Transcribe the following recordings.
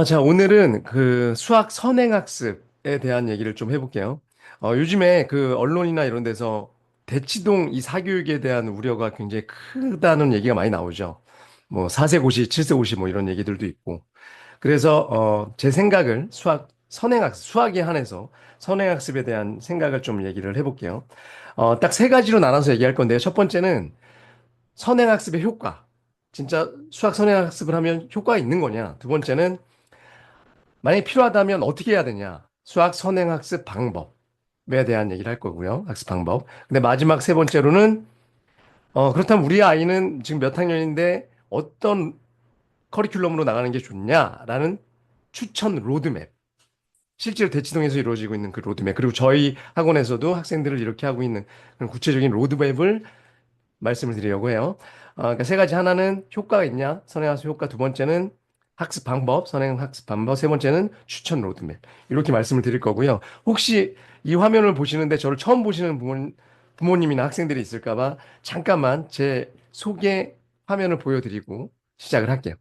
자, 오늘은 그 수학 선행학습에 대한 얘기를 좀 해볼게요. 요즘에 그 언론이나 이런 데서 대치동 이 사교육에 대한 우려가 굉장히 크다는 얘기가 많이 나오죠. 뭐 4세 고시, 7세 고시 뭐 이런 얘기들도 있고. 그래서 제 생각을 선행학습, 수학에 한해서 선행학습에 대한 생각을 좀 얘기를 해볼게요. 딱 세 가지로 나눠서 얘기할 건데요. 첫 번째는 선행학습의 효과. 진짜 수학 선행학습을 하면 효과가 있는 거냐? 두 번째는 만약에 필요하다면 어떻게 해야 되냐? 수학 선행학습 방법에 대한 얘기를 할 거고요. 학습 방법. 근데 마지막 세 번째로는, 그렇다면 우리 아이는 지금 몇 학년인데 어떤 커리큘럼으로 나가는 게 좋냐라는 추천 로드맵. 실제로 대치동에서 이루어지고 있는 그 로드맵. 그리고 저희 학원에서도 학생들을 이렇게 하고 있는 그런 구체적인 로드맵을 말씀을 드리려고 해요. 그러니까 세 가지. 하나는 효과가 있냐? 선행학습 효과. 두 번째는 학습 방법, 선행학습 방법. 세 번째는 추천 로드맵. 이렇게 말씀을 드릴 거고요. 혹시 이 화면을 보시는데 저를 처음 보시는 부모님이나 학생들이 있을까 봐 잠깐만 제 소개 화면을 보여드리고 시작을 할게요.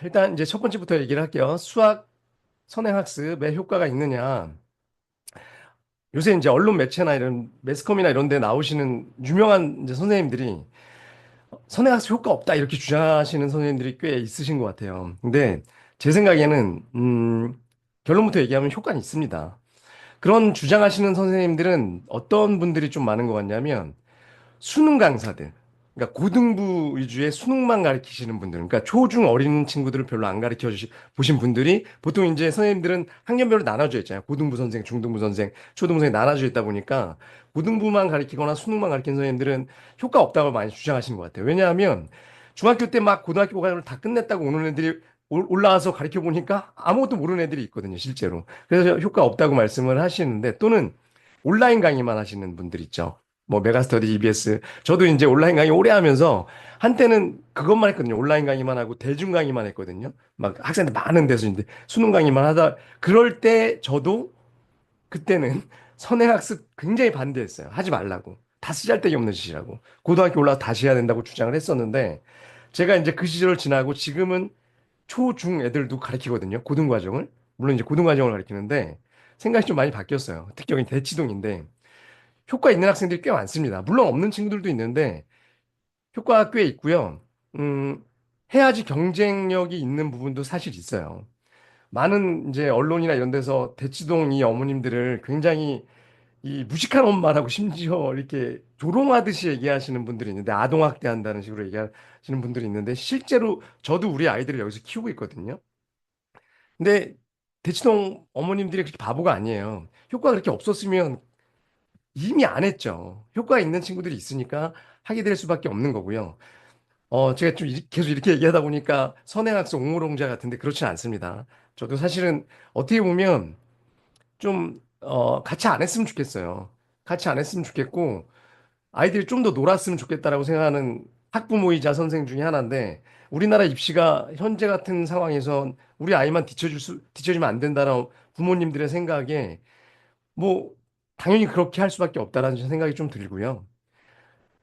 일단 이제 첫 번째부터 얘기를 할게요. 수학 선행학습에 효과가 있느냐. 요새 이제 언론 매체나 이런 매스컴이나 이런 데 나오시는 유명한 이제 선생님들이 선행학습 효과 없다 이렇게 주장하시는 선생님들이 꽤 있으신 것 같아요. 근데 제 생각에는 결론부터 얘기하면 효과는 있습니다. 그런 주장하시는 선생님들은 어떤 분들이 좀 많은 것 같냐면 수능 강사들. 그러니까 고등부 위주의 수능만 가르치시는 분들. 그러니까 초중 어린 친구들을 별로 안 보신 분들이 보통 이제 선생님들은 학년별로 나눠져 있잖아요. 고등부 선생, 중등부 선생, 초등부 선생 나눠져 있다 보니까 고등부만 가르치거나 수능만 가르치는 선생님들은 효과 없다고 많이 주장하시는 것 같아요. 왜냐하면 중학교 때 막 고등학교 과정을 다 끝냈다고 오는 애들이 올라와서 가르쳐 보니까 아무것도 모르는 애들이 있거든요, 실제로. 그래서 효과 없다고 말씀을 하시는데 또는 온라인 강의만 하시는 분들 있죠. 뭐 메가스터디 EBS 저도 이제 온라인 강의 오래 하면서 한때는 그것만 했거든요. 온라인 강의만 하고 대중 강의만 했거든요. 막 학생들 많은 데서 이제 수능 강의만 하다 그럴 때 저도 그때는 선행학습 굉장히 반대했어요. 하지 말라고. 다 쓰잘데기 없는 짓이라고. 고등학교 올라서 다시 해야 된다고 주장을 했었는데 제가 이제 그 시절을 지나고 지금은 초, 중 애들도 가르치거든요. 고등과정을. 물론 이제 고등과정을 가르치는데 생각이 좀 많이 바뀌었어요. 특히 대치동인데 효과 있는 학생들이 꽤 많습니다. 물론 없는 친구들도 있는데 효과가 꽤 있고요. 음, 해야지 경쟁력이 있는 부분도 사실 있어요. 많은 이제 언론이나 이런 데서 대치동 이 어머님들을 굉장히 이 무식한 엄마라고 심지어 이렇게 조롱하듯이 얘기하시는 분들이 있는데 아동학대한다는 식으로 얘기하시는 분들이 있는데 실제로 저도 우리 아이들을 여기서 키우고 있거든요. 근데 대치동 어머님들이 그렇게 바보가 아니에요. 효과가 그렇게 없었으면 이미 안 했죠. 효과 있는 친구들이 있으니까 하게 될 수밖에 없는 거고요. 제가 좀 계속 이렇게 얘기하다 보니까 선행학습 옹호론자 같은데 그렇진 않습니다. 저도 사실은 어떻게 보면 좀, 같이 안 했으면 좋겠어요. 같이 안 했으면 좋겠고, 아이들이 좀 더 놀았으면 좋겠다라고 생각하는 학부모이자 선생 중에 하나인데, 우리나라 입시가 현재 같은 상황에선 우리 아이만 뒤처지면 안 된다는 부모님들의 생각에 뭐 당연히 그렇게 할 수밖에 없다라는 생각이 좀 들고요.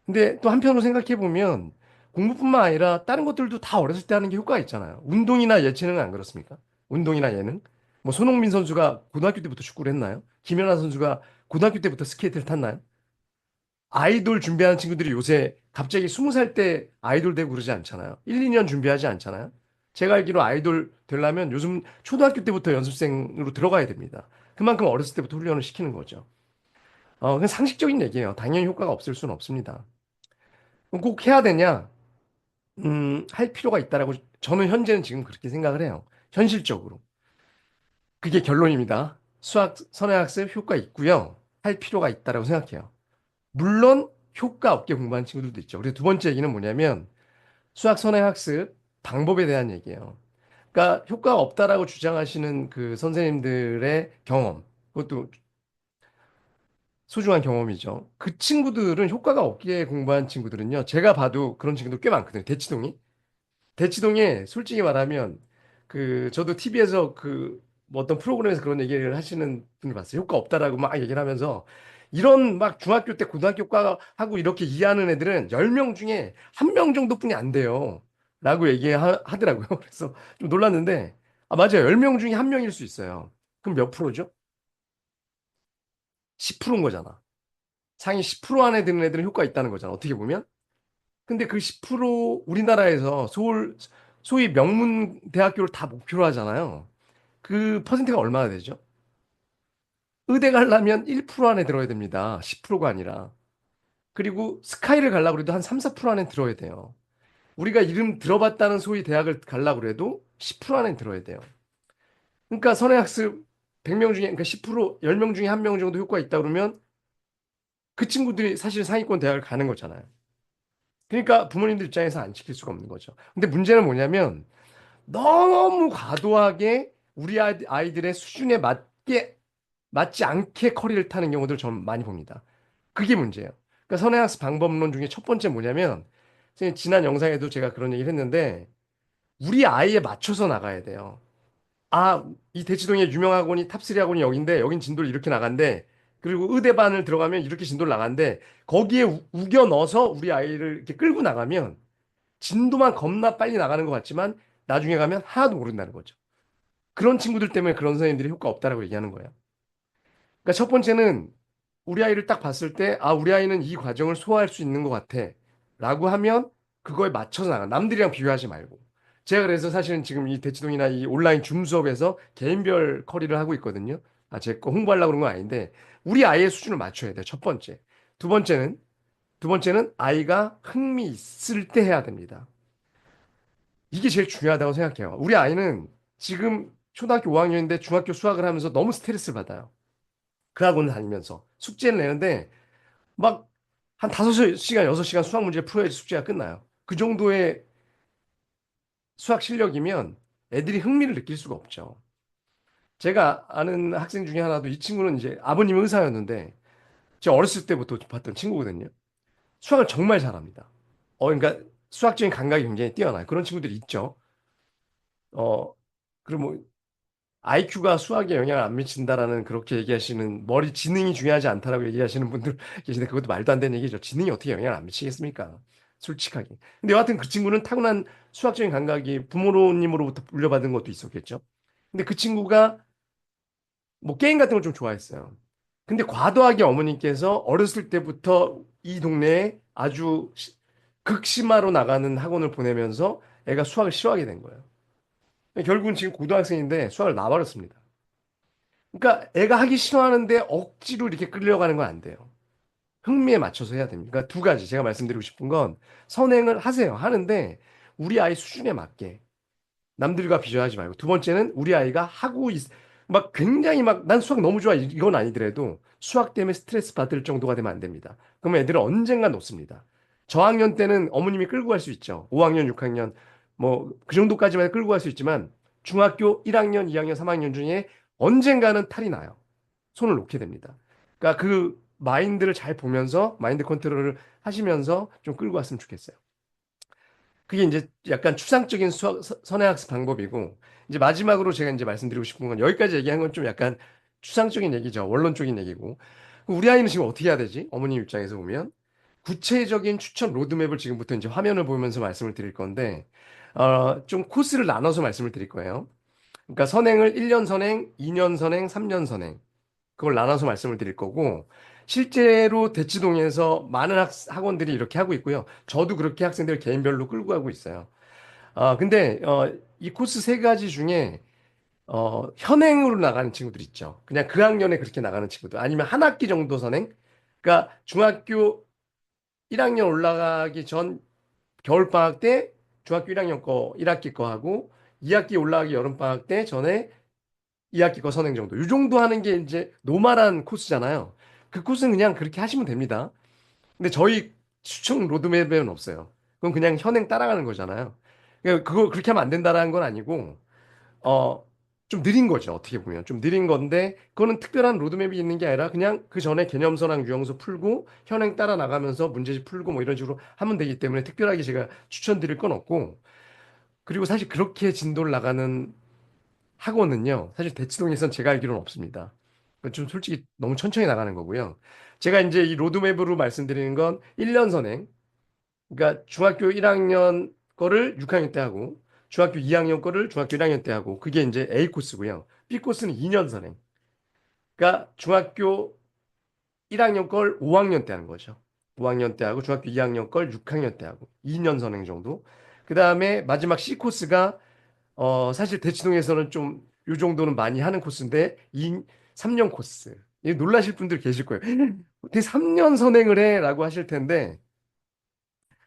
근데 또 한편으로 생각해 보면 공부뿐만 아니라 다른 것들도 다 어렸을 때 하는 게 효과가 있잖아요. 운동이나 예체능은 안 그렇습니까? 운동이나 예능. 뭐 손흥민 선수가 고등학교 때부터 축구를 했나요? 김연아 선수가 고등학교 때부터 스케이트를 탔나요? 아이돌 준비하는 친구들이 요새 갑자기 20살 때 아이돌 되고 그러지 않잖아요. 1, 2년 준비하지 않잖아요. 제가 알기로 아이돌 되려면 요즘 초등학교 때부터 연습생으로 들어가야 됩니다. 그만큼 어렸을 때부터 훈련을 시키는 거죠. 그냥 상식적인 얘기예요. 당연히 효과가 없을 수는 없습니다. 그럼 꼭 해야 되냐? 할 필요가 있다라고 저는 현재는 지금 그렇게 생각을 해요. 현실적으로. 그게 결론입니다. 수학 선행학습 효과 있고요. 할 필요가 있다라고 생각해요. 물론 효과 없게 공부하는 친구들도 있죠. 그리고 두 번째 얘기는 뭐냐면 수학 선행학습 방법에 대한 얘기예요. 그러니까 효과가 없다라고 주장하시는 그 선생님들의 경험, 그것도 소중한 경험이죠. 그 친구들은 효과가 없게 공부한 친구들은요, 제가 봐도 그런 친구들 꽤 많거든요. 대치동이. 대치동에 솔직히 말하면 그 저도 TV에서 그 뭐 어떤 프로그램에서 그런 얘기를 하시는 분을 봤어요. 효과 없다라고 막 얘기를 하면서 이런 막 중학교 때 고등학교 과 하고 이렇게 이해하는 애들은 10명 중에 한 명 정도뿐이 안 돼요. 라고 얘기하더라고요. 그래서 좀 놀랐는데 아 맞아요. 10명 중에 한 명일 수 있어요. 그럼 몇 프로죠? 10%인 거잖아. 상위 10% 안에 드는 애들은 효과 있다는 거잖아. 어떻게 보면. 근데 그 10% 우리나라에서 소위 명문 대학교를 다 목표로 하잖아요. 그 퍼센트가 얼마나 되죠? 의대 가려면 1% 안에 들어야 됩니다. 10%가 아니라. 그리고 스카이를 가려고 해도 한 3, 4% 안에 들어야 돼요. 우리가 이름 들어봤다는 소위 대학을 가려고 해도 10% 안에 들어야 돼요. 그러니까 선행학습 100명 중에, 그러니까 10%, 10명 중에 한 명 정도 효과가 있다 그러면 그 친구들이 사실 상위권 대학을 가는 거잖아요. 그러니까 부모님들 입장에서 안 지킬 수가 없는 거죠. 근데 문제는 뭐냐면 너무 과도하게 우리 아이들의 수준에 맞지 않게 커리를 타는 경우들을 저는 많이 봅니다. 그게 문제예요. 그러니까 선행학습 방법론 중에 첫 번째 뭐냐면 선생님 지난 영상에도 제가 그런 얘기를 했는데 우리 아이에 맞춰서 나가야 돼요. 아, 이 대치동의 유명 학원이 탑3 학원이 여긴데 여긴 진도를 이렇게 나간대. 그리고 의대반을 들어가면 이렇게 진도를 나간대. 거기에 우겨 넣어서 우리 아이를 이렇게 끌고 나가면 진도만 겁나 빨리 나가는 것 같지만 나중에 가면 하나도 모른다는 거죠. 그런 친구들 때문에 그런 선생님들이 효과 없다라고 얘기하는 거예요. 그러니까 첫 번째는 우리 아이를 딱 봤을 때, 아, 우리 아이는 이 과정을 소화할 수 있는 것 같아. 라고 하면 그거에 맞춰서 나가. 남들이랑 비교하지 말고. 제가 그래서 사실은 지금 이 대치동이나 이 온라인 줌 수업에서 개인별 커리를 하고 있거든요. 아, 제 거 홍보하려고 그런 건 아닌데, 우리 아이의 수준을 맞춰야 돼요. 첫 번째. 두 번째는, 두 번째는 아이가 흥미 있을 때 해야 됩니다. 이게 제일 중요하다고 생각해요. 우리 아이는 지금 초등학교 5학년인데 중학교 수학을 하면서 너무 스트레스를 받아요. 그 학원을 다니면서 숙제를 내는데 막 한 5시간, 6시간 수학 문제 풀어야지 숙제가 끝나요. 그 정도의 수학 실력이면 애들이 흥미를 느낄 수가 없죠. 제가 아는 학생 중에 하나도 이 친구는 이제 아버님은 의사였는데 제가 어렸을 때부터 봤던 친구거든요. 수학을 정말 잘합니다. 그러니까 수학적인 감각이 굉장히 뛰어나요. 그런 친구들이 있죠. 어, 그리고 뭐 IQ가 수학에 영향을 안 미친다라는 그렇게 얘기하시는 머리 지능이 중요하지 않다라고 얘기하시는 분들 계신데 그것도 말도 안 되는 얘기죠. 지능이 어떻게 영향을 안 미치겠습니까? 솔직하게. 근데 여하튼 그 친구는 타고난 수학적인 감각이 부모님으로부터 물려받은 것도 있었겠죠. 근데 그 친구가 뭐 게임 같은 걸 좀 좋아했어요. 근데 과도하게 어머니께서 어렸을 때부터 이 동네에 아주 극심화로 나가는 학원을 보내면서 애가 수학을 싫어하게 된 거예요. 결국은 지금 고등학생인데 수학을 놔버렸습니다. 그러니까 애가 하기 싫어하는데 억지로 이렇게 끌려가는 건 안 돼요. 흥미에 맞춰서 해야 됩니다. 그러니까 두 가지 제가 말씀드리고 싶은 건 선행을 하세요. 하는데 우리 아이 수준에 맞게 남들과 비교하지 말고 두 번째는 우리 아이가 막 굉장히 막 난 수학 너무 좋아 이건 아니더라도 수학 때문에 스트레스 받을 정도가 되면 안 됩니다. 그러면 애들은 언젠가 놓습니다. 저학년 때는 어머님이 끌고 갈 수 있죠. 5학년, 6학년 뭐 그 정도까지만 끌고 갈 수 있지만 중학교 1학년, 2학년, 3학년 중에 언젠가는 탈이 나요. 손을 놓게 됩니다. 그러니까 그 마인드를 잘 보면서 마인드 컨트롤을 하시면서 좀 끌고 왔으면 좋겠어요. 그게 이제 약간 추상적인 선행학습 방법이고, 이제 마지막으로 제가 이제 말씀드리고 싶은 건 여기까지 얘기한 건 좀 약간 추상적인 얘기죠. 원론적인 얘기고. 우리 아이는 지금 어떻게 해야 되지? 어머님 입장에서 보면. 구체적인 추천 로드맵을 지금부터 이제 화면을 보면서 말씀을 드릴 건데, 좀 코스를 나눠서 말씀을 드릴 거예요. 그러니까 선행을 1년 선행, 2년 선행, 3년 선행. 그걸 나눠서 말씀을 드릴 거고, 실제로 대치동에서 많은 학원들이 이렇게 하고 있고요. 저도 그렇게 학생들 개인별로 끌고 가고 있어요. 근데, 이 코스 세 가지 중에, 현행으로 나가는 친구들 있죠. 그냥 그 학년에 그렇게 나가는 친구들. 아니면 한 학기 정도 선행? 그러니까 중학교 1학년 올라가기 전 겨울방학 때 중학교 1학년 거, 1학기 거 하고, 2학기 올라가기 여름방학 때 전에 2학기 거 선행 정도. 이 정도 하는 게 이제 노멀한 코스잖아요. 그 코스는 그냥 그렇게 하시면 됩니다. 근데 저희 추천 로드맵에는 없어요. 그건 그냥 현행 따라가는 거잖아요. 그러니까 그거 그렇게 하면 안 된다라는 건 아니고, 어, 좀 느린 거죠. 어떻게 보면. 좀 느린 건데, 그거는 특별한 로드맵이 있는 게 아니라 그냥 그 전에 개념서랑 유형서 풀고, 현행 따라 나가면서 문제집 풀고 뭐 이런 식으로 하면 되기 때문에 특별하게 제가 추천드릴 건 없고, 그리고 사실 그렇게 진도를 나가는 학원은요, 사실 대치동에선 제가 알기로는 없습니다. 좀 솔직히 너무 천천히 나가는 거고요. 제가 이제 이 로드맵으로 말씀드리는 건 1년 선행, 그러니까 중학교 1학년 거를 6학년 때 하고, 중학교 2학년 거를 중학교 1학년 때 하고, 그게 이제 A 코스고요. B 코스는 2년 선행. 그러니까 중학교 1학년 걸 5학년 때 하는 거죠. 5학년 때 하고, 중학교 2학년 걸 6학년 때 하고, 2년 선행 정도. 그 다음에 마지막 C 코스가 사실 대치동에서는 좀 요 정도는 많이 하는 코스인데 3년 코스. 이 놀라실 분들 계실 거예요. 어떻게 3년 선행을 해라고 하실 텐데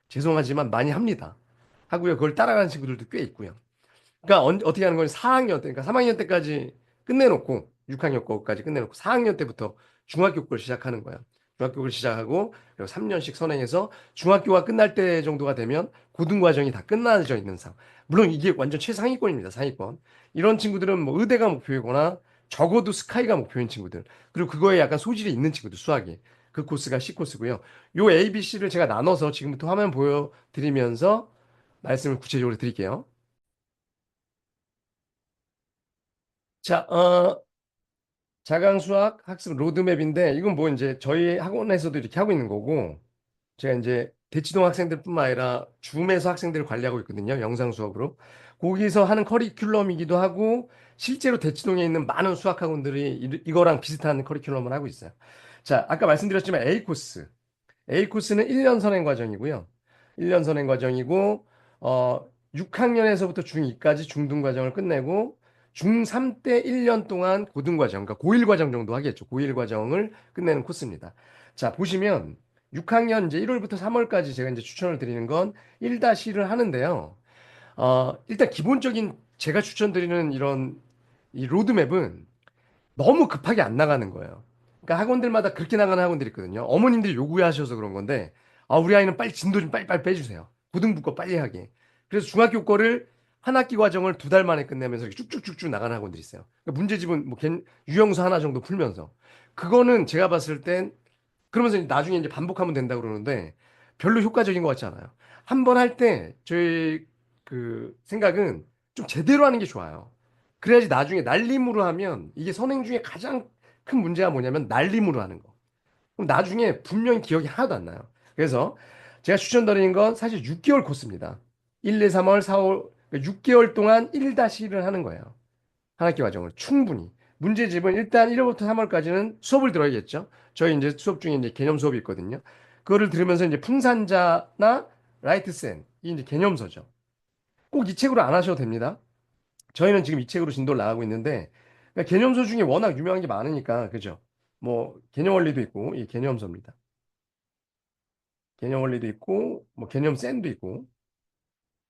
죄송하지만 많이 합니다. 하고요. 그걸 따라가는 친구들도 꽤 있고요. 그러니까 어떻게 하는 건 4학년 때, 그러니까 3학년 때까지 끝내놓고 6학년 거까지 끝내놓고 4학년 때부터 중학교 걸 시작하는 거예요. 중학교 걸 시작하고 그리고 3년씩 선행해서 중학교가 끝날 때 정도가 되면 고등 과정이 다 끝나져 있는 상황. 물론 이게 완전 최상위권입니다. 상위권. 이런 친구들은 뭐 의대가 목표이거나 적어도 스카이가 목표인 친구들. 그리고 그거에 약간 소질이 있는 친구들, 수학에. 그 코스가 C 코스고요. 요 A, B, C를 제가 나눠서 지금부터 화면 보여드리면서 말씀을 구체적으로 드릴게요. 자, 자강 수학 학습 로드맵인데 이건 뭐 이제 저희 학원에서도 이렇게 하고 있는 거고 제가 이제 대치동 학생들뿐만 아니라 줌에서 학생들을 관리하고 있거든요. 영상 수업으로. 거기서 하는 커리큘럼이기도 하고 실제로 대치동에 있는 많은 수학 학원들이 이거랑 비슷한 커리큘럼을 하고 있어요. 자, 아까 말씀드렸지만 A 코스. A 코스는 1년 선행 과정이고요. 1년 선행 과정이고 6학년에서부터 중2까지 중등 과정을 끝내고 중3 때 1년 동안 고등 과정, 그러니까 고1 과정 정도 하겠죠. 고1 과정을 끝내는 코스입니다. 자, 보시면 6학년 이제 1월부터 3월까지 제가 이제 추천을 드리는 건 1-1을 하는데요. 일단 기본적인 제가 추천드리는 이런 이 로드맵은 너무 급하게 안 나가는 거예요. 그러니까 학원들마다 그렇게 나가는 학원들이 있거든요. 어머님들이 요구하셔서 그런 건데, 우리 아이는 빨리 진도 좀 빨리빨리 빼주세요. 고등부 거 빨리 하게. 그래서 중학교 거를 한 학기 과정을 2달 만에 끝내면서 이렇게 쭉쭉쭉쭉 나가는 학원들이 있어요. 그러니까 문제집은 뭐 유형수 하나 정도 풀면서. 그거는 제가 봤을 땐 그러면서 나중에 이제 반복하면 된다 그러는데 별로 효과적인 것 같지 않아요. 한 번 할 때 저희 그 생각은 좀 제대로 하는 게 좋아요. 그래야지 나중에 날림으로 하면 이게 선행 중에 가장 큰 문제가 뭐냐면 날림으로 하는 거. 그럼 나중에 분명히 기억이 하나도 안 나요. 그래서 제가 추천드리는 건 사실 6개월 코스입니다. 1, 2, 3월, 4월, 6개월 동안 1-1을 하는 거예요. 한 학기 과정을 충분히. 문제집은 일단 1월부터 3월까지는 수업을 들어야겠죠. 저희 이제 수업 중에 이제 개념 수업이 있거든요. 그거를 들으면서 이제 풍산자나 라이트센, 이 이제 개념서죠. 꼭 이 책으로 안 하셔도 됩니다. 저희는 지금 이 책으로 진도를 나가고 있는데, 그러니까 개념서 중에 워낙 유명한 게 많으니까, 그죠? 뭐, 개념 원리도 있고, 이 개념서입니다. 개념 원리도 있고, 뭐, 개념 센도 있고,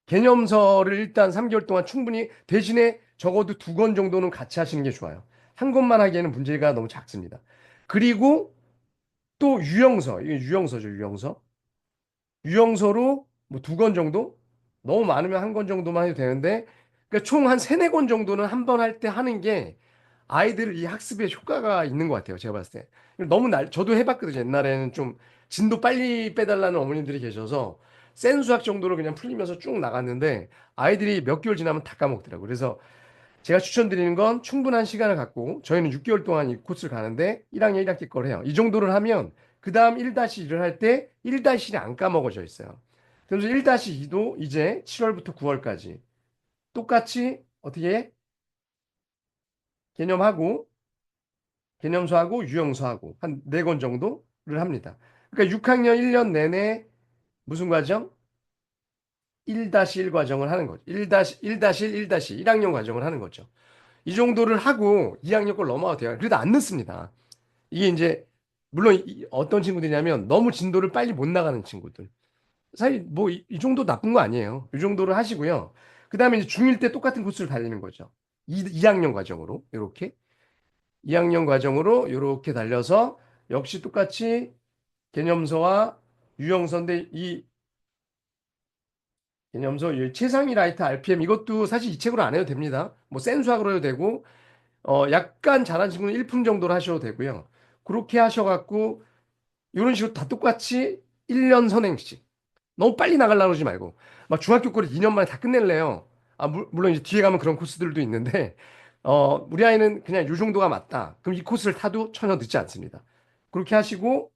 개념서를 일단 3개월 동안 충분히 대신에 적어도 2권 정도는 같이 하시는 게 좋아요. 한 권만 하기에는 문제가 너무 작습니다. 그리고 또 유형서, 이게 유형서죠, 유형서. 유형서로 뭐 2권 정도? 너무 많으면 한 권 정도만 해도 되는데, 그러니까 총 한 3-4권 정도는 한 번 할 때 하는 게 아이들 이 학습에 효과가 있는 것 같아요, 제가 봤을 때. 너무 저도 해봤거든요. 옛날에는 좀 진도 빨리 빼달라는 어머님들이 계셔서 센 수학 정도로 그냥 풀리면서 쭉 나갔는데 아이들이 몇 개월 지나면 다 까먹더라고요. 그래서 제가 추천드리는 건 충분한 시간을 갖고 저희는 6개월 동안 이 코스를 가는데 1학년 1학기 걸 해요. 이 정도를 하면 그 다음 1-1을 할 때 1-1이 안 까먹어져 있어요. 그래서 1-2도 이제 7월부터 9월까지 똑같이 어떻게 해? 개념하고 개념서하고 유형서하고 한 4권 정도를 합니다. 그러니까 6학년 1년 내내 무슨 과정? 1-1 과정을 하는 거죠. 1-1, 1-1, 1학년 과정을 하는 거죠. 이 정도를 하고 2학년 걸 넘어가도 돼요. 그래도 안 늦습니다. 이게 이제 물론 어떤 친구들이냐면 너무 진도를 빨리 못 나가는 친구들. 사실 뭐 이 정도 나쁜 거 아니에요. 이 정도를 하시고요. 그 다음에 이제 중1 때 똑같은 코스를 달리는 거죠. 2학년 과정으로 이렇게 2학년 과정으로 이렇게 달려서 역시 똑같이 개념서와 유형서인데 이 개념서 최상위 라이트 RPM 이것도 사실 이 책으로 안 해도 됩니다. 뭐 센 수학으로 해도 되고 약간 잘한 친구는 1품 정도로 하셔도 되고요. 그렇게 하셔갖고 이런 식으로 다 똑같이 1년 선행식. 너무 빨리 나가려고 그러지 말고 막 중학교 거를 2년 만에 다 끝낼래요. 물론 이제 뒤에 가면 그런 코스들도 있는데 우리 아이는 그냥 요 정도가 맞다. 그럼 이 코스를 타도 전혀 늦지 않습니다. 그렇게 하시고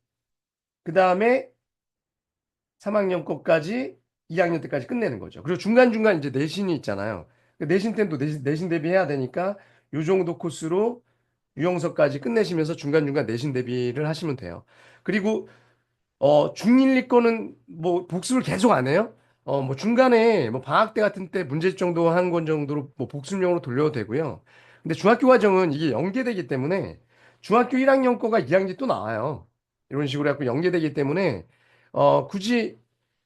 그 다음에 3학년 거까지 2학년 때까지 끝내는 거죠. 그리고 중간중간 이제 내신이 있잖아요. 그 내신 때는 또 내신 대비해야 되니까 요 정도 코스로 유형서까지 끝내시면서 중간중간 내신 대비를 하시면 돼요. 그리고 중1, 2 거는 뭐 복습을 계속 안 해요. 뭐 중간에 뭐 방학 때 같은 때 문제집 정도 한 건 정도로 뭐 복습용으로 돌려도 되고요. 근데 중학교 과정은 이게 연계되기 때문에 중학교 1학년 거가 2학년 또 나와요. 이런 식으로 해갖고 연계되기 때문에 굳이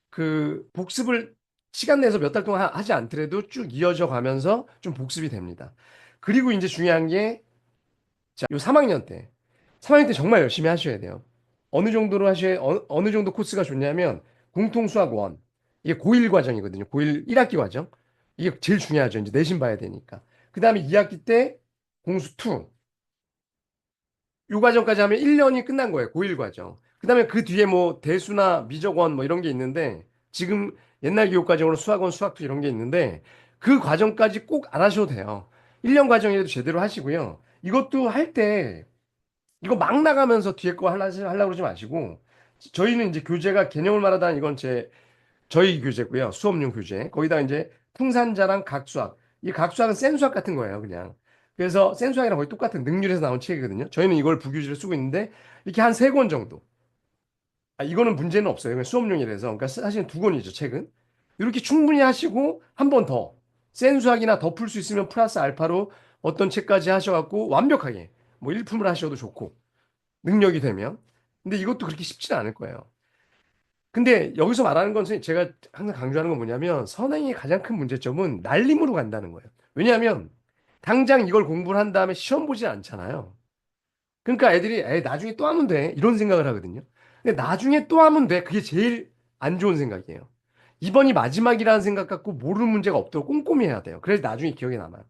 그 복습을 시간 내서 몇 달 동안 하지 않더라도 쭉 이어져 가면서 좀 복습이 됩니다. 그리고 이제 중요한 게 자, 요 3학년 때. 3학년 때 정말 열심히 하셔야 돼요. 어느 정도로 어느 정도 코스가 좋냐면 공통 수학 원. 이게 고1 과정이거든요. 고1 1학기 과정. 이게 제일 중요하죠. 이제 내신 봐야 되니까. 그 다음에 2학기 때 공수 2. 요 과정까지 하면 1년이 끝난 거예요. 고1 과정. 그 다음에 그 뒤에 뭐 대수나 미적원 뭐 이런 게 있는데 지금 옛날 교육 과정으로 수학원, 수학2 이런 게 있는데 그 과정까지 꼭 안 하셔도 돼요. 1년 과정이라도 제대로 하시고요. 이것도 할 때 이거 막 나가면서 뒤에 거 하려고 그러지 마시고 저희는 이제 교재가 개념을 말하다는 이건 저희 교재고요. 수업용 교재. 거기다 이제 풍산자랑 각수학. 이 각수학은 센 수학 같은 거예요, 그냥. 그래서 센 수학이랑 거의 똑같은 능률에서 나온 책이거든요. 저희는 이걸 부교재로 쓰고 있는데 이렇게 한 세 권 정도. 이거는 문제는 없어요. 그냥 수업용이라서. 그러니까 사실 두 권이죠, 책은. 이렇게 충분히 하시고 한 번 더. 센 수학이나 더 풀 수 있으면 플러스 알파로 어떤 책까지 하셔갖고 완벽하게 뭐 일품을 하셔도 좋고 능력이 되면. 근데 이것도 그렇게 쉽지는 않을 거예요. 근데 여기서 말하는 건 선생님 제가 항상 강조하는 건 뭐냐면 선행의 가장 큰 문제점은 날림으로 간다는 거예요. 왜냐하면 당장 이걸 공부를 한 다음에 시험 보지 않잖아요. 그러니까 애들이 나중에 또 하면 돼 이런 생각을 하거든요. 근데 나중에 또 하면 돼 그게 제일 안 좋은 생각이에요. 이번이 마지막이라는 생각 갖고 모르는 문제가 없도록 꼼꼼히 해야 돼요. 그래서 나중에 기억에 남아요.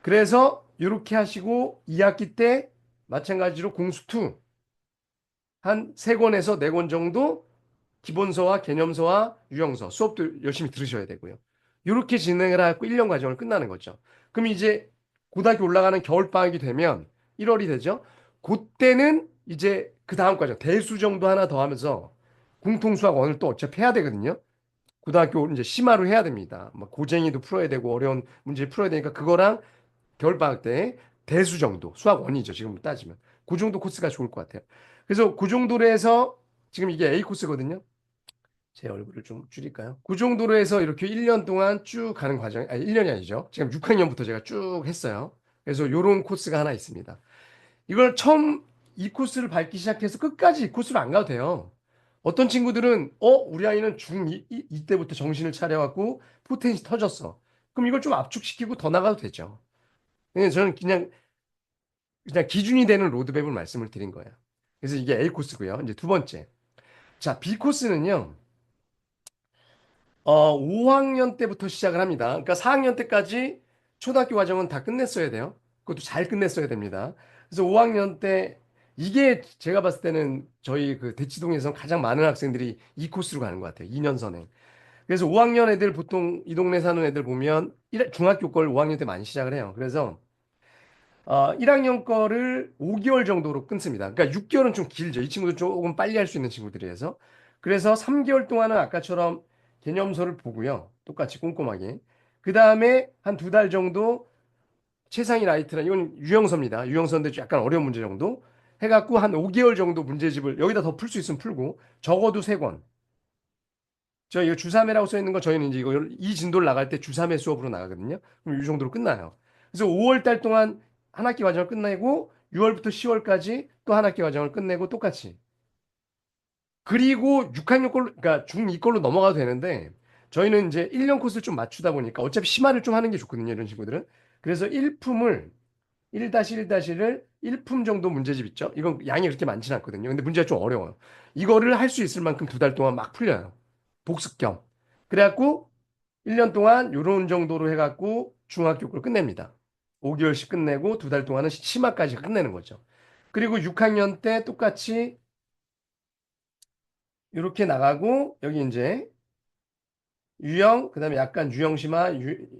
그래서 이렇게 하시고 2학기 때 마찬가지로 공수 2 한 3권에서 4권 정도 기본서와 개념서와 유형서 수업도 열심히 들으셔야 되고요. 이렇게 진행을 하고 1년 과정을 끝나는 거죠. 그럼 이제 고등학교 올라가는 겨울방학이 되면 1월이 되죠. 그때는 이제 그 다음 과정 대수 정도 하나 더 하면서 공통수학 원을 또 어차피 해야 되거든요. 고등학교 이제 심화로 해야 됩니다. 막 고쟁이도 풀어야 되고 어려운 문제 풀어야 되니까 그거랑 겨울방학 때 대수 정도 수학 원이죠. 지금 따지면 그 정도 코스가 좋을 것 같아요. 그래서 그 정도로 해서 지금 이게 A 코스거든요. 제 얼굴을 좀 줄일까요? 그 정도로 해서 이렇게 1년 동안 쭉 가는 과정, 아니 1년이 아니죠. 지금 6학년부터 제가 쭉 했어요. 그래서 요런 코스가 하나 있습니다. 이걸 처음 이 코스를 밟기 시작해서 끝까지 이 코스로 안 가도 돼요. 어떤 친구들은 우리 아이는 중2 이때부터 정신을 차려갖고 포텐시 터졌어. 그럼 이걸 좀 압축시키고 더 나가도 되죠. 저는 그냥 기준이 되는 로드맵을 말씀을 드린 거예요. 그래서 이게 A 코스고요. 이제 두 번째. 자, B 코스는요. 5학년 때부터 시작을 합니다. 그러니까 4학년 때까지 초등학교 과정은 다 끝냈어야 돼요. 그것도 잘 끝냈어야 됩니다. 그래서 5학년 때 이게 제가 봤을 때는 저희 그 대치동에서 가장 많은 학생들이 이 코스로 가는 것 같아요. 2년 선행. 그래서 5학년 애들 보통 이 동네 사는 애들 보면 중학교 걸 5학년 때 많이 시작을 해요. 그래서 1학년 거를 5개월 정도로 끊습니다. 그러니까 6개월은 좀 길죠. 이 친구들 조금 빨리 할 수 있는 친구들이라서. 그래서 3개월 동안은 아까처럼 개념서를 보고요. 똑같이 꼼꼼하게. 그 다음에 한 2달 정도 최상위 라이트나 이건 유형서입니다. 유형서인데 약간 어려운 문제 정도 해갖고 한 5개월 정도 문제집을 여기다 더 풀 수 있으면 풀고 적어도 3권. 저 이거 주3회라고 써 있는 거 저희는 이제 이거 이 진도를 나갈 때 주3회 수업으로 나가거든요. 그럼 이 정도로 끝나요. 그래서 5월 달 동안 한 학기 과정을 끝내고 6월부터 10월까지 또 한 학기 과정을 끝내고 똑같이. 그리고 6학년 걸로 그러니까 중2 걸로 넘어가도 되는데 저희는 이제 1년 코스를 좀 맞추다 보니까 어차피 심화를 좀 하는 게 좋거든요. 이런 친구들은. 그래서 1품을 1-1-를 1품 정도 문제집 있죠. 이건 양이 그렇게 많지는 않거든요. 근데 문제가 좀 어려워요. 이거를 할 수 있을 만큼 2달 동안 막 풀려요. 복습 겸. 그래갖고 1년 동안 요런 정도로 해갖고 중학교 걸 끝냅니다. 5개월씩 끝내고 2달 동안은 심화까지 끝내는 거죠. 그리고 6학년 때 똑같이 이렇게 나가고 여기 이제 유형, 그다음에 약간 유형심화,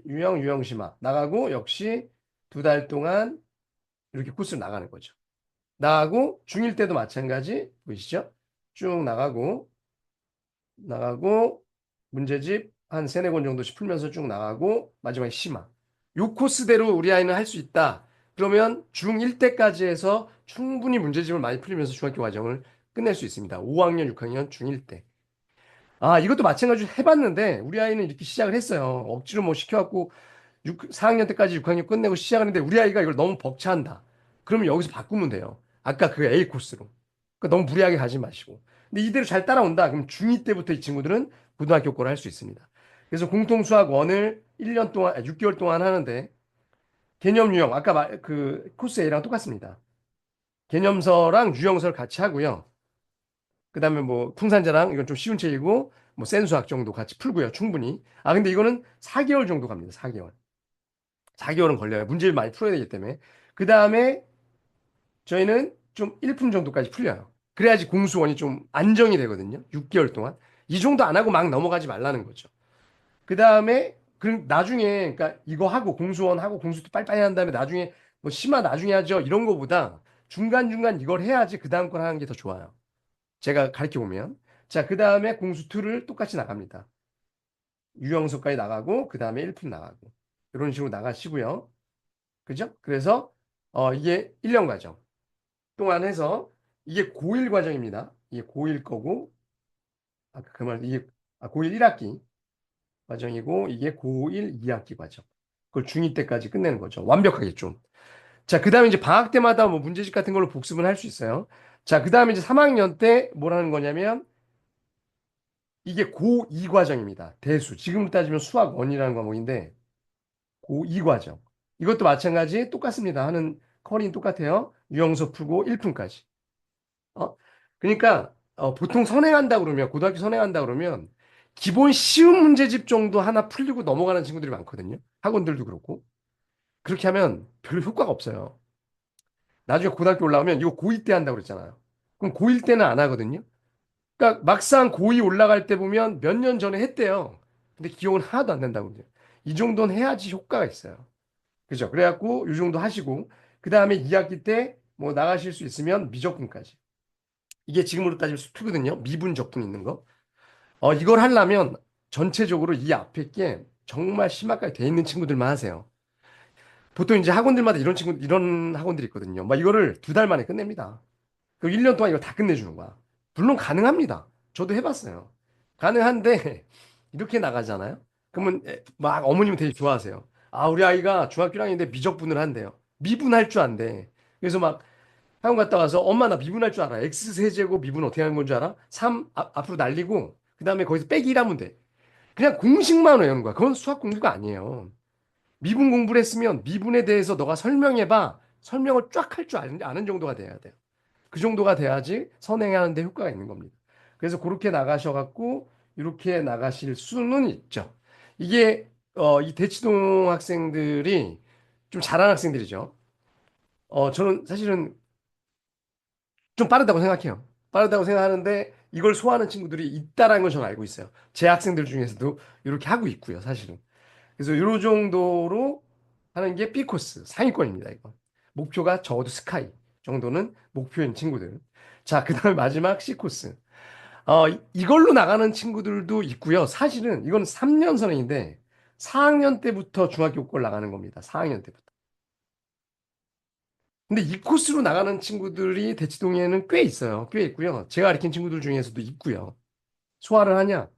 유형심화 나가고 역시 2달 동안 이렇게 코스를 나가는 거죠. 나가고 중1 때도 마찬가지 보이시죠? 쭉 나가고 문제집 한 세네 권 정도씩 풀면서 쭉 나가고 마지막에 심화. 요 코스대로 우리 아이는 할 수 있다. 그러면 중1 때까지 해서 충분히 문제집을 많이 풀리면서 중학교 과정을 끝낼 수 있습니다. 5학년, 6학년, 중1 때. 아, 이것도 마찬가지로 해봤는데 우리 아이는 이렇게 시작을 했어요. 억지로 뭐 시켜갖고 4학년 때까지 6학년 끝내고 시작하는데 우리 아이가 이걸 너무 벅차한다. 그러면 여기서 바꾸면 돼요. 아까 그 A 코스로. 그러니까 너무 무리하게 가지 마시고. 근데 이대로 잘 따라온다. 그럼 중2 때부터 이 친구들은 고등학교 거를 할 수 있습니다. 그래서 공통수학 원을 1년 동안, 6개월 동안 하는데 개념 유형, 아까 그 코스 A랑 똑같습니다. 개념서랑 유형서를 같이 하고요. 그 다음에 뭐 풍산자랑 이건 좀 쉬운 책이고 뭐 센수학 정도 같이 풀고요. 충분히. 아, 근데 이거는 4개월 정도 갑니다. 4개월. 4개월은 걸려요. 문제를 많이 풀어야 되기 때문에. 그 다음에 저희는 좀 1품 정도까지 풀려요. 그래야지 공수원이 좀 안정이 되거든요. 6개월 동안. 이 정도 안 하고 막 넘어가지 말라는 거죠. 그 다음에 그 나중에 그러니까 이거 하고 공수원 하고 공수도 빨리빨리 한 다음에 나중에 뭐 심화 나중에 하죠. 이런 거보다 중간중간 이걸 해야지 그 다음 걸 하는 게 더 좋아요. 제가 가르쳐 보면. 자, 그 다음에 공수2를 똑같이 나갑니다. 유형서까지 나가고 그 다음에 1품 나가고 이런 식으로 나가시고요. 그죠? 그래서 이게 1년 과정 동안 해서 이게 고1 과정입니다. 이게 고1 거고 아까 그 말 이게 고1 1학기 과정이고 이게 고1 2학기 과정. 그걸 중2 때까지 끝내는 거죠. 완벽하게 좀. 자, 그 다음에 이제 방학 때마다 뭐 문제집 같은 걸로 복습은 할 수 있어요. 자, 그 다음에 이제 3학년 때 뭘 하는 거냐면 이게 고2 과정입니다. 대수. 지금 따지면 수학 원이라는 과목인데 고2 과정. 이것도 마찬가지 똑같습니다. 하는 커리는 똑같아요. 유형서 풀고 1품까지. 어? 그러니까 보통 선행한다 그러면 고등학교 선행한다 그러면 기본 쉬운 문제집 정도 하나 풀리고 넘어가는 친구들이 많거든요. 학원들도 그렇고. 그렇게 하면 별로 효과가 없어요. 나중에 고등학교 올라오면 이거 고2 때 한다고 그랬잖아요. 그럼 고1 때는 안 하거든요. 그러니까 막상 고2 올라갈 때 보면 몇 년 전에 했대요. 근데 기억은 하나도 안 난다고 그래요. 이 정도는 해야지 효과가 있어요. 그죠? 그래갖고 이 정도 하시고 그 다음에 2학기 때 뭐 나가실 수 있으면 미적분까지. 이게 지금으로 따지면 수투거든요. 미분 적분 있는 거. 이걸 하려면 전체적으로 이 앞에 게 정말 심화까지 돼 있는 친구들만 하세요. 보통 이제 학원들마다 이런 학원들이 있거든요. 막 이거를 2달 만에 끝냅니다. 그 1년 동안 이거 다 끝내주는 거야. 물론 가능합니다. 저도 해봤어요. 가능한데, 이렇게 나가잖아요? 그러면 막 어머님은 되게 좋아하세요. 아, 우리 아이가 중학교 1학년인데 미적분을 한대요. 미분할 줄 안대. 그래서 막 학원 갔다 와서 엄마 나 미분할 줄 알아. X세제곱 미분 어떻게 하는 건 줄 알아? 3 앞으로 날리고 그 다음에 거기서 빼기 1하면 돼. 그냥 공식만 외우는 거야. 그건 수학 공부가 아니에요. 미분 공부를 했으면 미분에 대해서 너가 설명해봐. 설명을 쫙 할 줄 아는 정도가 돼야 돼요. 그 정도가 돼야지 선행하는 데 효과가 있는 겁니다. 그래서 그렇게 나가셔갖고 이렇게 나가실 수는 있죠. 이게 이 대치동 학생들이 좀 잘하는 학생들이죠. 저는 사실은 좀 빠르다고 생각해요. 빠르다고 생각하는데 이걸 소화하는 친구들이 있다라는 걸 저는 알고 있어요. 제 학생들 중에서도 이렇게 하고 있고요, 사실은. 그래서 이 정도로 하는 게 B코스 상위권입니다, 이거. 목표가 적어도 스카이 정도는 목표인 친구들. 자, 그 다음에 마지막 C코스. 이걸로 나가는 친구들도 있고요. 사실은 이건 3년 선행인데 4학년 때부터 중학교 걸 나가는 겁니다. 4학년 때부터. 근데 이 코스로 나가는 친구들이 대치동에는 꽤 있어요. 꽤 있고요. 제가 가르친 친구들 중에서도 있고요. 소화를 하냐?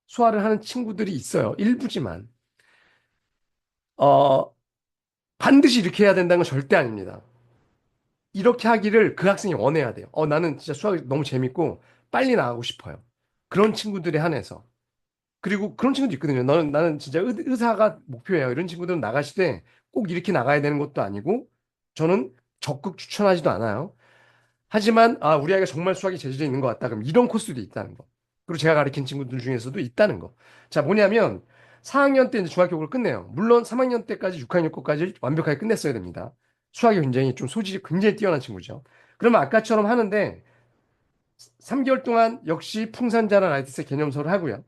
소화를 하는 친구들이 있어요. 일부지만. 어, 반드시 이렇게 해야 된다는 건 절대 아닙니다. 이렇게 하기를 그 학생이 원해야 돼요. 나는 진짜 수학이 너무 재밌고 빨리 나가고 싶어요. 그런 친구들에 한해서. 그리고 그런 친구도 있거든요. 나는 진짜 의사가 목표예요. 이런 친구들은 나가시되 꼭 이렇게 나가야 되는 것도 아니고 저는 적극 추천하지도 않아요. 하지만 우리 아이가 정말 수학이 재질이 있는 것 같다. 그럼 이런 코스도 있다는 거. 그리고 제가 가르친 친구들 중에서도 있다는 거. 자, 뭐냐면 4학년 때 이제 중학교를 끝내요. 물론 3학년 때까지 6학년 거까지 완벽하게 끝냈어야 됩니다. 수학이 굉장히 좀 소질이 굉장히 뛰어난 친구죠. 그러면 아까처럼 하는데 3개월 동안 역시 풍산자랑 라이티스 개념서를 하고요.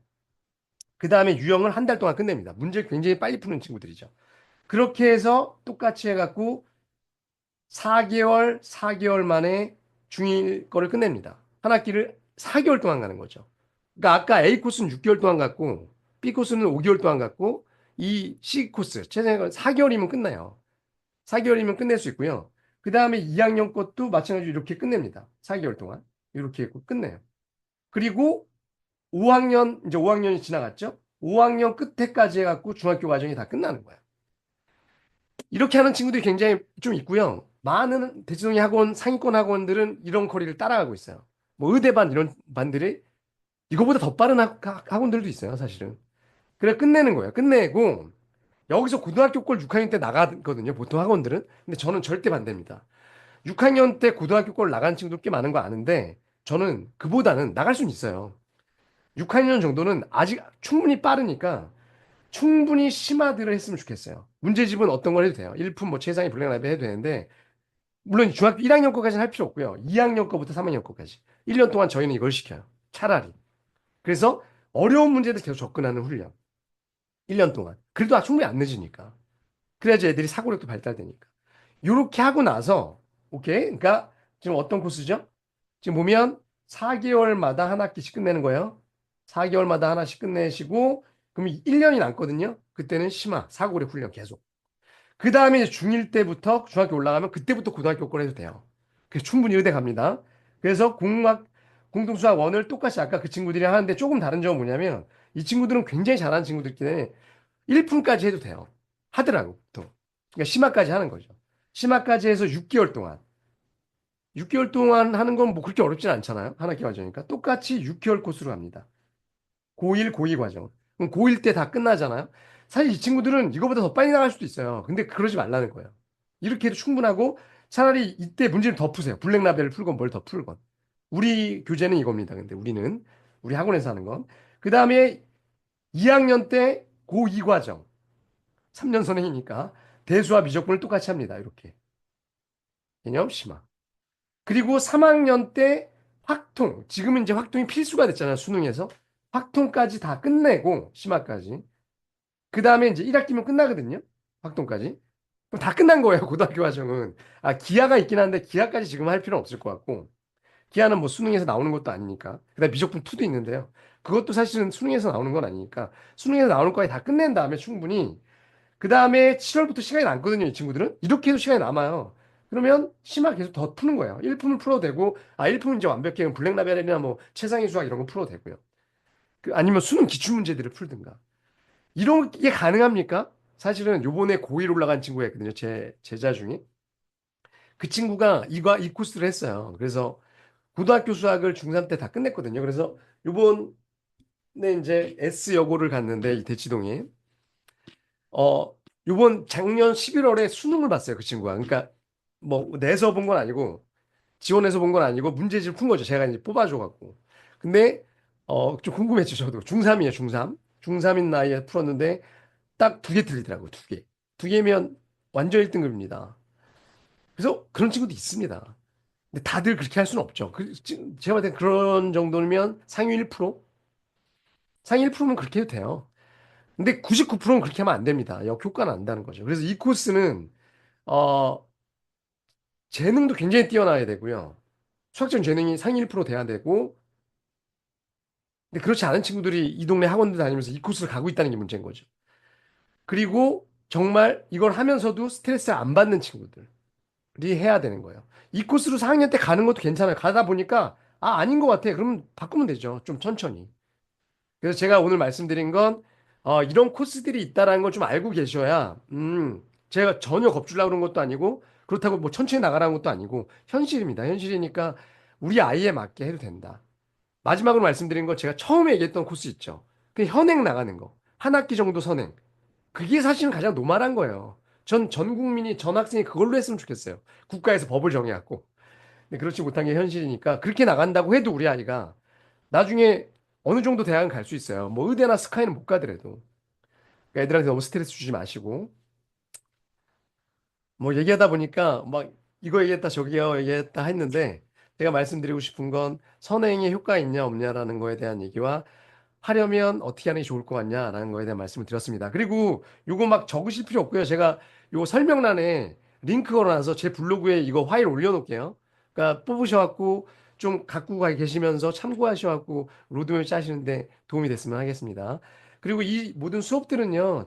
그 다음에 유형을 한 달 동안 끝냅니다. 문제를 굉장히 빨리 푸는 친구들이죠. 그렇게 해서 똑같이 해갖고 4개월 만에 중1 거를 끝냅니다. 한 학기를 4개월 동안 가는 거죠. 그러니까 아까 A 코스는 6개월 동안 갔고 B 코스는 5개월 동안 갔고 이 C 코스 최종적으로 4개월이면 끝나요. 4개월이면 끝낼 수 있고요. 그 다음에 2학년 것도 마찬가지로 이렇게 끝냅니다. 4개월 동안 이렇게 했고 끝내요. 그리고 5학년 이제 5학년이 지나갔죠. 5학년 끝에까지 해갖고 중학교 과정이 다 끝나는 거예요. 이렇게 하는 친구들이 굉장히 좀 있고요. 많은 대치동의 학원, 상위권 학원들은 이런 커리를 따라가고 있어요. 뭐 의대반 이런 반들이 이거보다 더 빠른 학원들도 있어요, 사실은. 그래 끝내는 거예요. 끝내고 여기서 고등학교 걸 6학년 때 나가거든요, 보통 학원들은. 근데 저는 절대 반대입니다. 6학년 때 고등학교 걸 나간 친구들 꽤 많은 거 아는데 저는 그보다는 나갈 수는 있어요. 6학년 정도는 아직 충분히 빠르니까 충분히 심화들을 했으면 좋겠어요. 문제집은 어떤 걸 해도 돼요. 1품 뭐 최상위 블랙라벨 해도 되는데 물론 중학교 1학년 거까지는 할 필요 없고요. 2학년 거부터 3학년 거까지. 1년 동안 저희는 이걸 시켜요. 차라리. 그래서 어려운 문제들 계속 접근하는 훈련. 1년 동안. 그래도 충분히 안 늦으니까. 그래야지 애들이 사고력도 발달되니까. 요렇게 하고 나서 오케이. 그러니까 지금 어떤 코스죠? 지금 보면 4개월마다 한 학기씩 끝내는 거예요. 4개월마다 하나씩 끝내시고 그럼 1년이 남거든요. 그때는 심화, 사고력 훈련 계속. 그 다음에 중1 때부터 중학교 올라가면 그때부터 고등학교 걸 해도 돼요. 그래서 충분히 의대 갑니다. 그래서 공동수학 원을 똑같이 아까 그 친구들이 하는데 조금 다른 점은 뭐냐면 이 친구들은 굉장히 잘하는 친구들이기 때문에 1품까지 해도 돼요. 하더라고, 보통. 그러니까 심화까지 하는 거죠. 심화까지 해서 6개월 동안. 6개월 동안 하는 건 뭐 그렇게 어렵진 않잖아요. 한 학기 과정이니까. 똑같이 6개월 코스로 합니다. 고1, 고2 과정. 그럼 고1 때 다 끝나잖아요. 사실 이 친구들은 이거보다 더 빨리 나갈 수도 있어요. 근데 그러지 말라는 거예요. 이렇게 해도 충분하고 차라리 이때 문제를 더 푸세요. 블랙라벨을 풀건 뭘 더 풀건. 우리 교재는 이겁니다. 근데 우리 학원에서 하는 건. 그 다음에 2학년 때 고2 과정. 3년 선행이니까 대수와 미적분을 똑같이 합니다. 이렇게. 개념 심화. 그리고 3학년 때 확통. 지금은 이제 확통이 필수가 됐잖아요. 수능에서. 확통까지 다 끝내고 심화까지. 그 다음에 이제 1학기면 끝나거든요. 확통까지. 그럼 다 끝난 거예요. 고등학교 과정은. 아, 기하가 있긴 한데 기하까지 지금 할 필요는 없을 것 같고. 기하는 뭐 수능에서 나오는 것도 아니니까. 그다음 미적분 2도 있는데요. 그것도 사실은 수능에서 나오는 건 아니니까. 수능에서 나오는 거에 다 끝낸 다음에 충분히 그 다음에 7월부터 시간이 남거든요, 이 친구들은. 이렇게 해도 시간이 남아요. 그러면 심화 계속 더 푸는 거예요. 1품을 풀어도 되고, 아, 1품은 이제 완벽히 블랙라벨이나 뭐 최상위 수학 이런 거 풀어도 되고요. 아니면 수능 기출문제들을 풀든가. 이런 게 가능합니까? 사실은 요번에 고1 올라간 친구가 있거든요. 제 제자 중에. 그 친구가 이 코스를 했어요. 그래서 고등학교 수학을 중3 때 다 끝냈거든요. 그래서 요번에 이제 S여고를 갔는데, 이 대치동에. 어, 요번 작년 11월에 수능을 봤어요, 그 친구가. 그러니까 뭐 내서 본 건 아니고 지원해서 본 건 아니고 문제지를 푼 거죠. 제가 이제 뽑아줘갖고. 근데 좀 궁금했죠, 저도. 중3이에요, 중3. 중3인 나이에 풀었는데 딱 2개 틀리더라고요, 2개. 2개면 완전 1등급입니다. 그래서 그런 친구도 있습니다. 근데 다들 그렇게 할 수는 없죠. 제가 봤을 때 그런 정도면 상위 1%? 상위 1%면 그렇게 해도 돼요. 근데 99%는 그렇게 하면 안 됩니다. 역효과는 안 나는 거죠. 그래서 이 코스는 어, 재능도 굉장히 뛰어나야 되고요. 수학적 재능이 상위 1% 돼야 되고, 근데 그렇지 않은 친구들이 이 동네 학원들 다니면서 이 코스를 가고 있다는 게 문제인 거죠. 그리고 정말 이걸 하면서도 스트레스 안 받는 친구들이 해야 되는 거예요. 이 코스로 4학년 때 가는 것도 괜찮아요. 가다 보니까, 아, 아닌 것 같아. 그러면 바꾸면 되죠. 좀 천천히. 그래서 제가 오늘 말씀드린 건 이런 코스들이 있다라는 걸 좀 알고 계셔야 제가 전혀 겁주려고 그런 것도 아니고 그렇다고 뭐 천천히 나가라는 것도 아니고 현실입니다. 현실이니까 우리 아이에 맞게 해도 된다. 마지막으로 말씀드린 거 제가 처음에 얘기했던 코스 있죠. 그 현행 나가는 거. 한 학기 정도 선행. 그게 사실은 가장 노말한 거예요. 전 국민이 전 학생이 그걸로 했으면 좋겠어요. 국가에서 법을 정해갖고. 근데 그렇지 못한 게 현실이니까 그렇게 나간다고 해도 우리 아이가 나중에 어느 정도 대학은 갈 수 있어요. 뭐 의대나 스카이는 못 가더라도. 그러니까 애들한테 너무 스트레스 주지 마시고. 뭐 얘기하다 보니까 막 이거 얘기했다 저기요 얘기했다 했는데 제가 말씀드리고 싶은 건 선행에 효과 있냐 없냐라는 거에 대한 얘기와 하려면 어떻게 하는 게 좋을 것 같냐라는 거에 대한 말씀을 드렸습니다. 그리고 요거 막 적으실 필요 없고요. 제가 요 설명란에 링크 걸어놔서 제 블로그에 이거 파일 올려놓을게요. 그러니까 뽑으셔갖고 좀 갖고 가 계시면서 참고하셔갖고 로드맵 짜시는데 도움이 됐으면 하겠습니다. 그리고 이 모든 수업들은요,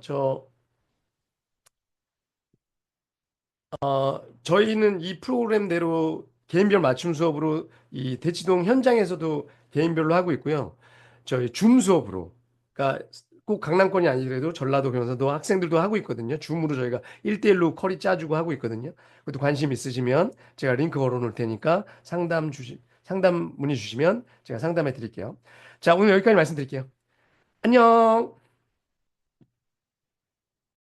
저희는 이 프로그램대로 개인별 맞춤 수업으로 이 대치동 현장에서도 개인별로 하고 있고요. 저희 줌 수업으로. 그러니까 꼭 강남권이 아니더라도 전라도 변호사도 학생들도 하고 있거든요. 줌으로 저희가 1대1로 커리 짜주고 하고 있거든요. 그것도 관심 있으시면 제가 링크 걸어 놓을 테니까 상담 문의 주시면 제가 상담해 드릴게요. 자, 오늘 여기까지 말씀드릴게요. 안녕!